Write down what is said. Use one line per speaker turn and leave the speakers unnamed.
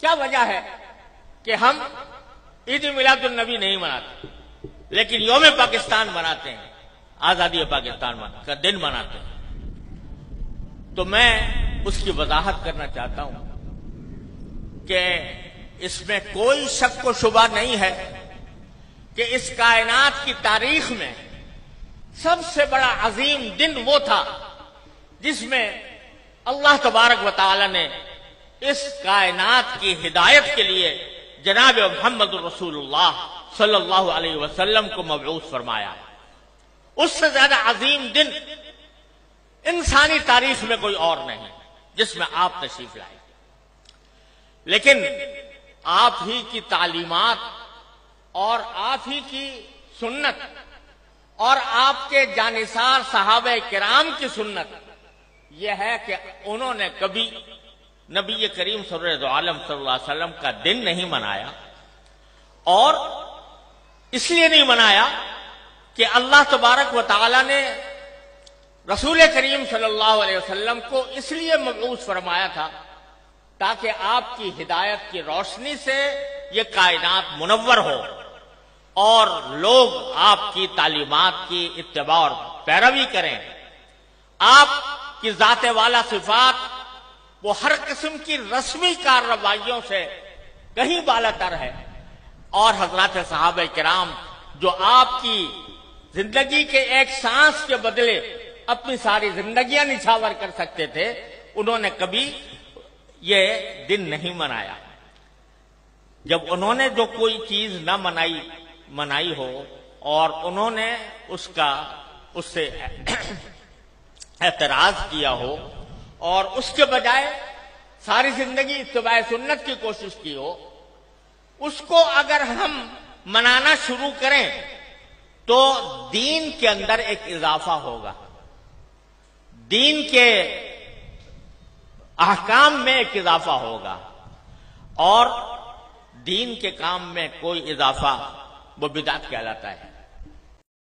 کیا وجہ ہے کہ ہم عید میلاد النبی نہیں مناتے لیکن یوم پاکستان مناتے ہیں، آزادی پاکستان کا دن مناتے ہیں؟ تو میں اس کی وضاحت کرنا چاہتا ہوں کہ اس میں کوئی شک و شبہ نہیں ہے کہ اس کائنات کی تاریخ میں سب سے بڑا عظیم دن وہ تھا جس میں اللہ تبارک و تعالی نے اس کائنات کی ہدایت کے لیے جناب محمد رسول اللہ صلی اللہ علیہ وسلم کو مبعوث فرمایا۔ اس سے زیادہ عظیم دن انسانی تاریخ میں کوئی اور نہیں جس میں آپ تشریف لائے، لیکن آپ ہی کی تعلیمات اور آپ ہی کی سنت اور آپ کے جانثار صحابہ کرام کی سنت یہ ہے کہ انہوں نے کبھی نبی کریم سرور عالم صلی اللہ علیہ وسلم کا دن نہیں منایا، اور اس لیے نہیں منایا کہ اللہ تبارک و تعالی نے رسول کریم صلی اللہ علیہ وسلم کو اس لیے مبعوث فرمایا تھا تاکہ آپ کی ہدایت کی روشنی سے یہ کائنات منور ہو اور لوگ آپ کی تعلیمات کی اتباع اور پیروی کریں۔ آپ کی ذات والا صفات وہ ہر قسم کی رسمی کارروائیوں سے کہیں بالا تر ہے، اور حضرات صحابہ کرام جو آپ کی زندگی کے ایک سانس کے بدلے اپنی ساری زندگیاں نچھاور کر سکتے تھے، انہوں نے کبھی یہ دن نہیں منایا۔ جب انہوں نے جو کوئی چیز نہ منائی ہو اور انہوں نے اس سے اعتراض کیا ہو اور اس کے بجائے ساری زندگی اتباع سنت کی کوشش کی ہو، اس کو اگر ہم منانا شروع کریں تو دین کے اندر ایک اضافہ ہوگا، دین کے احکام میں ایک اضافہ ہوگا، اور دین کے کام میں کوئی اضافہ وہ بدعت کہلاتا ہے۔